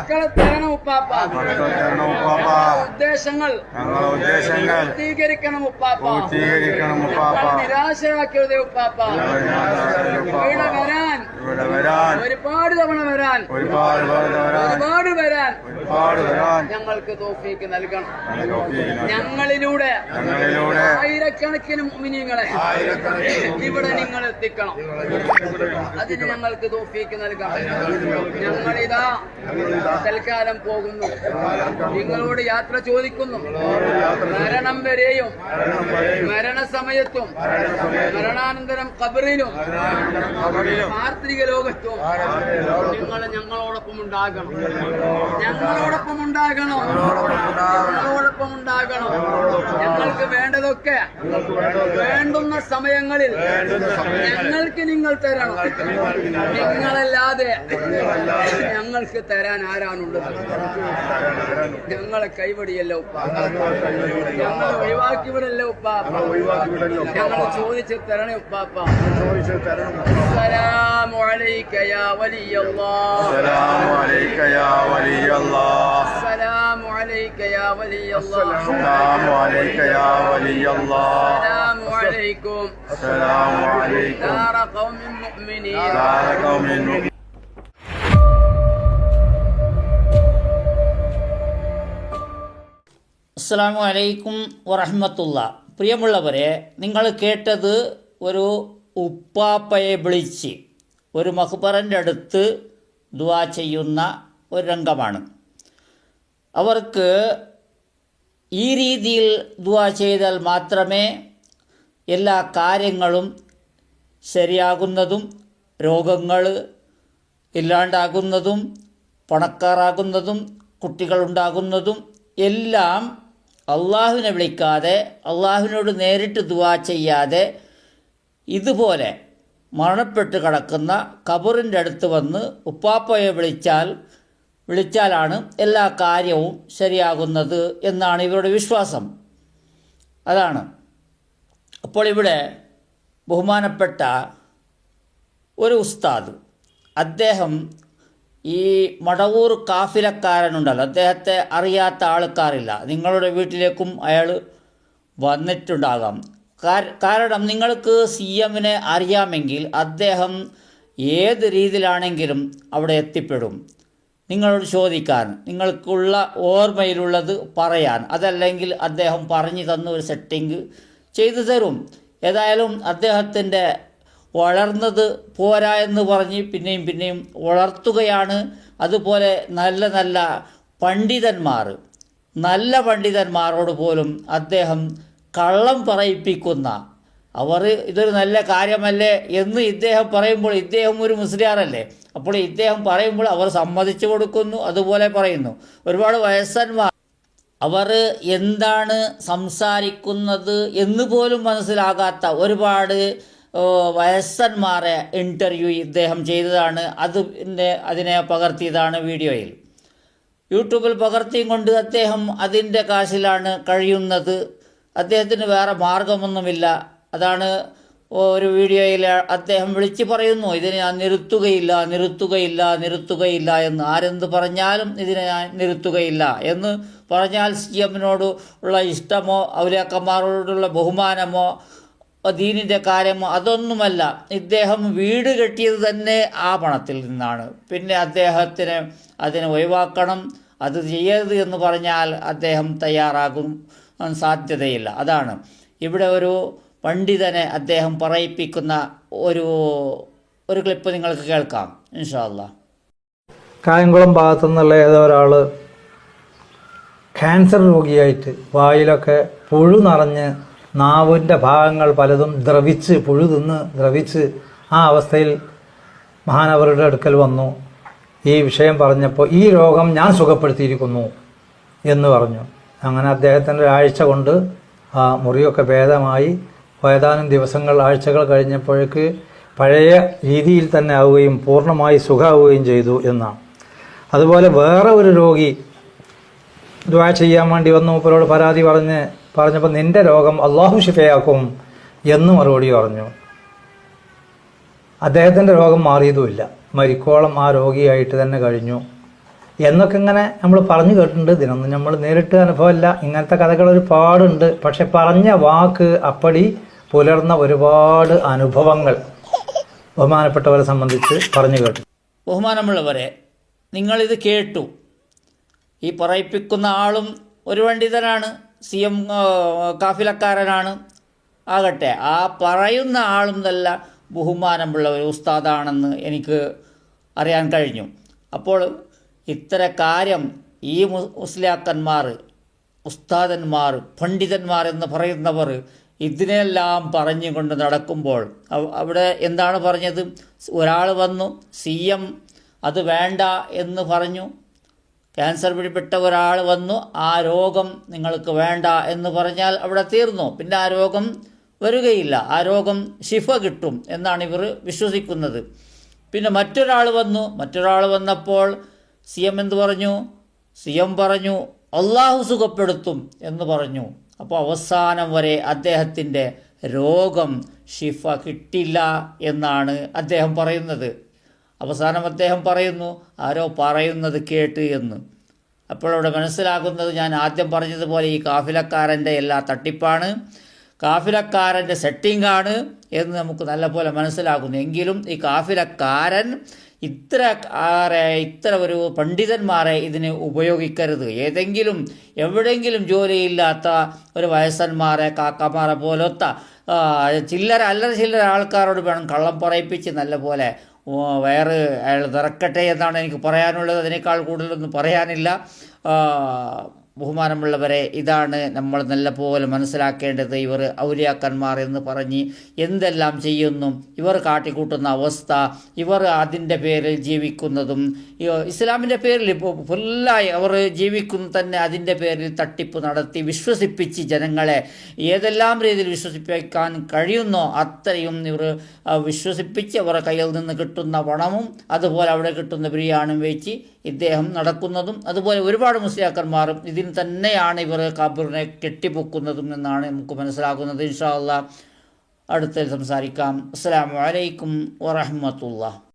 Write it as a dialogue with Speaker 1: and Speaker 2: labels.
Speaker 1: മക്കളെ തരണം ഉപ്പാപ്പ. ഉദ്ദേശങ്ങൾ പൂർത്തീകരിക്കണം ഉപ്പാപ്പ. നിരാശയാക്കരുതേ ഉപ്പാപ്പ. ഇവിടെ വരാൻ ഒരുപാട് തവണ വരാൻ ഞങ്ങൾക്ക് തൗഫീക്ക് നൽകണം. ഞങ്ങളിലൂടെ ആയിരക്കണക്കിന് മുഅ്മിനീങ്ങളെ ഇവിടെ നിങ്ങൾ എത്തിക്കണം. അതിന് ഞങ്ങൾക്ക് തൗഫീക്ക് നൽകണം. ഞങ്ങളിതാ തൽക്കാലം പോകുന്നു. നിങ്ങളോട് യാത്ര ചോദിക്കുന്നു. മരണം വരെയും മരണസമയത്തും മരണാനന്തരം ഖബറിലും പാർത്ഥിക ലോകത്തും നിങ്ങൾ ഞങ്ങളോടൊപ്പം ഉണ്ടാകണം. ഞങ്ങൾക്ക് വേണ്ടതൊക്കെ വേണ്ടുന്ന സമയങ്ങളിൽ ഞങ്ങൾക്ക് നിങ്ങൾ തരണം. നിങ്ങളല്ലാതെ ഞങ്ങൾക്ക് തരാൻ ആരാണുള്ളത്? ഞങ്ങളെ കൈവടിയല്ല ഉപ്പ, ഞങ്ങളെ ഒഴിവാക്കി വിടല്ല ഉപ്പാപ്പ. ഞങ്ങൾ ചോദിച്ച് തരണേ ഉപ്പാപ്പ. അസ്സലാമു അലൈക യാ വലിയല്ലാഹ്.
Speaker 2: അസ്സലാമു അലൈക യാ വലിയല്ലാഹ്.
Speaker 1: അസ്സലാമു അലൈക യാ വലിയല്ലാഹ്.
Speaker 2: അസ്സലാമു അലൈക യാ വലിയല്ലാഹ്.
Speaker 1: അസ്സലാമു അലൈക്കും.
Speaker 2: അസ്സലാമു അലൈക്കും.
Speaker 1: ദാറ ഖൗമിൻ മുഅ്മിനീൻ.
Speaker 2: ദാറ ഖൗമിൻ മുഅ്മിനീൻ.
Speaker 3: അസ്സലാമു അലൈക്കും വറഹ്മത്തുള്ളാഹി. പ്രിയമുള്ളവരെ, നിങ്ങൾ കേട്ടത് ഒരു ഉപ്പാപ്പയെ വിളിച്ച് ഒരു മഖ്ബറിൻ്റെ അടുത്ത് ദുആ ചെയ്യുന്ന ഒരു രംഗമാണ്. അവർക്ക് ഈ രീതിയിൽ ദുആ ചെയ്താൽ മാത്രമേ എല്ലാ കാര്യങ്ങളും ശരിയാകുന്നതും രോഗങ്ങൾ ഇല്ലാണ്ടാകുന്നതും പണക്കാരാകുന്നതും കുട്ടികളുണ്ടാകുന്നതും എല്ലാം അള്ളാഹുവിനെ വിളിക്കാതെ അള്ളാഹുവിനോട് നേരിട്ട് ദുആ ചെയ്യാതെ ഇതുപോലെ മരണപ്പെട്ട് കിടക്കുന്ന ഖബറിൻ്റെ അടുത്ത് വന്ന് ഉപ്പാപ്പയെ വിളിച്ചാലാണ് എല്ലാ കാര്യവും ശരിയാകുന്നത് എന്നാണ് ഇവരുടെ വിശ്വാസം. അതാണ്. അപ്പോൾ ഇവിടെ ബഹുമാനപ്പെട്ട ഒരു ഉസ്താദ്, അദ്ദേഹം ഈ മടവൂർ കാഫിലക്കാരനുണ്ടല്ലോ, അദ്ദേഹത്തെ അറിയാത്ത ആൾക്കാരില്ല. നിങ്ങളുടെ വീട്ടിലേക്കും അയാൾ വന്നിട്ടുണ്ടാകാം. കാരണം നിങ്ങൾക്ക് CMനെ അറിയാമെങ്കിൽ അദ്ദേഹം ഏത് രീതിയിലാണെങ്കിലും അവിടെ എത്തിപ്പെടും. നിങ്ങളോട് ചോദിക്കാൻ, നിങ്ങൾക്കുള്ള ഓർമ്മയിലുള്ളത് പറയാൻ, അതല്ലെങ്കിൽ അദ്ദേഹം പറഞ്ഞു തന്ന ഒരു സെറ്റിംഗ് ചെയ്തു തരും. ഏതായാലും അദ്ദേഹത്തിൻ്റെ വളർന്നത് പോരാ എന്ന് പറഞ്ഞ് പിന്നെയും വളർത്തുകയാണ്. അതുപോലെ നല്ല പണ്ഡിതന്മാരോട് പോലും അദ്ദേഹം കള്ളം പറയിപ്പിക്കുന്ന, അവർ ഇതൊരു നല്ല കാര്യമല്ലേ എന്ന് ഇദ്ദേഹം പറയുമ്പോൾ, ഇദ്ദേഹം ഒരു മുസ്ലിയാറല്ലേ, അപ്പോൾ ഇദ്ദേഹം പറയുമ്പോൾ അവർ സമ്മതിച്ചു കൊടുക്കുന്നു, അതുപോലെ പറയുന്നു. ഒരുപാട് വയസ്സന്മാർ അവർ എന്താണ് സംസാരിക്കുന്നത് എന്ന് പോലും മനസ്സിലാകാത്ത ഒരുപാട് വയസ്സന്മാരെ ഇൻ്റർവ്യൂ ഇദ്ദേഹം ചെയ്തതാണ്. അതിനെ പകർത്തിയതാണ് വീഡിയോയിൽ. യൂട്യൂബിൽ പകർത്തിയും കൊണ്ട് അദ്ദേഹം അതിൻ്റെ കാശിലാണ് കഴിയുന്നത്. അദ്ദേഹത്തിന് വേറെ മാർഗമൊന്നുമില്ല. അതാണ് ഒരു വീഡിയോയിൽ അദ്ദേഹം വിളിച്ചു പറയുന്നു, ഇതിനെ ഞാൻ നിർത്തുകയില്ല എന്ന്. ആരെന്ത് പറഞ്ഞാലും ഇതിനെ ഞാൻ നിർത്തുകയില്ല എന്ന് പറഞ്ഞാൽ CMനോട് ഉള്ള ഇഷ്ടമോ ഔലിയാക്കന്മാരോടുള്ള ബഹുമാനമോ ദീനിൻ്റെ കാര്യമോ അതൊന്നുമല്ല. ഇദ്ദേഹം വീട് കെട്ടിയത് തന്നെ ആ പണത്തിൽ നിന്നാണ്. പിന്നെ അദ്ദേഹത്തിന് അതിനെ ഒഴിവാക്കണം, അത് ചെയ്യരുത് എന്ന് പറഞ്ഞാൽ അദ്ദേഹം തയ്യാറാകും സാധ്യതയില്ല. അതാണ് ഇവിടെ ഒരു പണ്ഡിതനെ അദ്ദേഹം പറയിപ്പിക്കുന്ന ഒരു ക്ലിപ്പ് നിങ്ങൾക്ക് കേൾക്കാം ഇൻഷാ അല്ലാഹ്.
Speaker 4: കായംകുളം ഭാഗത്തുനിന്നുള്ള ഏതോ ഒരാൾ ക്യാൻസർ രോഗിയായിട്ട് വായിലൊക്കെ പുഴു നിറഞ്ഞ് നാവിൻ്റെ ഭാഗങ്ങൾ പലതും പുഴു തിന്ന് ദ്രവിച്ച് ആ അവസ്ഥയിൽ മഹാനവരുടെ അടുക്കൽ വന്നു. ഈ വിഷയം പറഞ്ഞപ്പോൾ ഈ രോഗം ഞാൻ സുഖപ്പെടുത്തിയിരിക്കുന്നു എന്ന് പറഞ്ഞു. അങ്ങനെ അദ്ദേഹത്തിൻ്റെ ഒരാഴ്ച കൊണ്ട് ആ മുറിയൊക്കെ ഭേദമായി. ഏതാനും ആഴ്ചകൾ കഴിഞ്ഞപ്പോഴേക്ക് പഴയ രീതിയിൽ തന്നെ ആവുകയും പൂർണ്ണമായി സുഖമാവുകയും ചെയ്തു എന്നാണ്. അതുപോലെ വേറെ ഒരു രോഗി ദുആ ചെയ്യാൻ വേണ്ടി വന്നു. മൂപ്പരോട് പരാതി പറഞ്ഞപ്പോൾ നിന്റെ രോഗം അള്ളാഹു ശിഫയാക്കും എന്ന് മറുപടി പറഞ്ഞു. അദ്ദേഹത്തിൻ്റെ രോഗം മാറിയതുമില്ല, മരിക്കോളം ആ രോഗിയായിട്ട് തന്നെ കഴിഞ്ഞു. എന്നൊക്കെ ഇങ്ങനെ നമ്മൾ പറഞ്ഞു കേട്ടിട്ടുണ്ട്. ഇതിനൊന്നും നമ്മൾ നേരിട്ട് അനുഭവമല്ല. ഇങ്ങനത്തെ കഥകൾ ഒരുപാടുണ്ട്. പക്ഷെ പറഞ്ഞ വാക്ക് അപ്പടി പുലർന്ന ഒരുപാട് അനുഭവങ്ങൾ ബഹുമാനപ്പെട്ടവരെ സംബന്ധിച്ച് പറഞ്ഞു കേട്ടു.
Speaker 3: ബഹുമാനമുള്ളവരെ, നിങ്ങളിത് കേട്ടു. ഈ പറയിപ്പിക്കുന്ന ആളും ഒരു പണ്ഡിതനാണ്, CM കാഫിലക്കാരനാണ് ആകട്ടെ. ആ പറയുന്ന ആളും നല്ല ബഹുമാനമുള്ള ഒരു ഉസ്താദാണെന്ന് എനിക്ക് അറിയാൻ കഴിഞ്ഞു. അപ്പോൾ ഇത്തര കാര്യം ഈ മുസ്ലിയാക്കന്മാർ, ഉസ്താദന്മാർ, പണ്ഡിതന്മാർ എന്ന് പറയുന്നവർ ഇതിനെല്ലാം പറഞ്ഞുകൊണ്ട് നടക്കുമ്പോൾ അവിടെ എന്താണ് പറഞ്ഞത്? ഒരാൾ വന്നു, CM അത് വേണ്ട എന്ന് പറഞ്ഞു. ക്യാൻസർ പിടിപ്പെട്ട ഒരാൾ വന്നു, ആ രോഗം നിങ്ങൾക്ക് വേണ്ട എന്ന് പറഞ്ഞാൽ അവിടെ തീർന്നു. പിന്നെ ആ രോഗം വരികയില്ല, ആ രോഗം ശിഫ കിട്ടും എന്നാണ് ഇവർ വിശ്വസിക്കുന്നത്. പിന്നെ മറ്റൊരാൾ വന്നപ്പോൾ CM എന്ത് പറഞ്ഞു? CM പറഞ്ഞു അള്ളാഹു സുഖപ്പെടുത്തും എന്ന് പറഞ്ഞു. അപ്പോൾ അവസാനം വരെ അദ്ദേഹത്തിൻ്റെ രോഗം ശിഫ കിട്ടില്ല എന്നാണ് അദ്ദേഹം പറയുന്നത്. അവസാനം അദ്ദേഹം പറയുന്നു ആരോ പറയുന്നത് കേട്ട് എന്ന്. അപ്പോഴവിടെ മനസ്സിലാകുന്നത്, ഞാൻ ആദ്യം പറഞ്ഞതുപോലെ ഈ കാഫിലക്കാരൻ്റെ എല്ലാ തട്ടിപ്പാണ്, കാഫിലക്കാരൻ്റെ സെറ്റിംഗാണ് എന്ന് നമുക്ക് നല്ലപോലെ മനസ്സിലാകുന്നു. എങ്കിലും ഈ കാഫിലക്കാരൻ ഇത്ര ഒരു പണ്ഡിതന്മാരെ ഇതിന് ഉപയോഗിക്കരുത്. എവിടെയെങ്കിലും ജോലിയില്ലാത്ത ഒരു വയസ്സന്മാരെ, കാക്കമാരെ പോലത്തെ ചില്ലറ ആൾക്കാരോട് വേണം കള്ളം പറയിപ്പിച്ച് നല്ലപോലെ വയറ് അയാൾ നിറക്കട്ടെ എന്നാണ് എനിക്ക് പറയാനുള്ളത്. അതിനേക്കാൾ കൂടുതലൊന്നും പറയാനില്ല. ബഹുമാനമുള്ളവരെ, ഇതാണ് നമ്മൾ നല്ലപോലെ മനസ്സിലാക്കേണ്ടത്. ഇവർ ഔലിയാക്കന്മാർ എന്ന് പറഞ്ഞ് എന്തെല്ലാം ചെയ്യുന്നു, ഇവർ കാട്ടിക്കൂട്ടുന്ന അവസ്ഥ, ഇവർ അതിൻ്റെ പേരിൽ ജീവിക്കുന്നതും ഇസ്ലാമിൻ്റെ പേരിൽ ഫുള്ളായി അവർ ജീവിക്കുന്ന തന്നെ അതിൻ്റെ പേരിൽ തട്ടിപ്പ് നടത്തി വിശ്വസിപ്പിച്ച് ജനങ്ങളെ ഏതെല്ലാം രീതിയിൽ വിശ്വസിപ്പിക്കാൻ കഴിയുന്നോ അത്രയും ഇവർ വിശ്വസിപ്പിച്ച് അവരുടെ കയ്യിൽ നിന്ന് കിട്ടുന്ന പണവും അതുപോലെ അവിടെ കിട്ടുന്ന ബിരിയാണിയും വെച്ച് ഇദ്ദേഹം നടക്കുന്നതും അതുപോലെ ഒരുപാട് മുസ്ലിയാക്കന്മാരും ഇതിന് തന്നെയാണ് ഇവർ ഖബറിനെ കെട്ടിപ്പൊക്കുന്നതും എന്നാണ് നമുക്ക് മനസ്സിലാക്കുന്നത്. ഇൻഷാ അല്ലാഹ് അടുത്തതിൽ സംസാരിക്കാം. അസ്സലാമു അലൈക്കും വറഹ്മത്തുള്ളാഹി.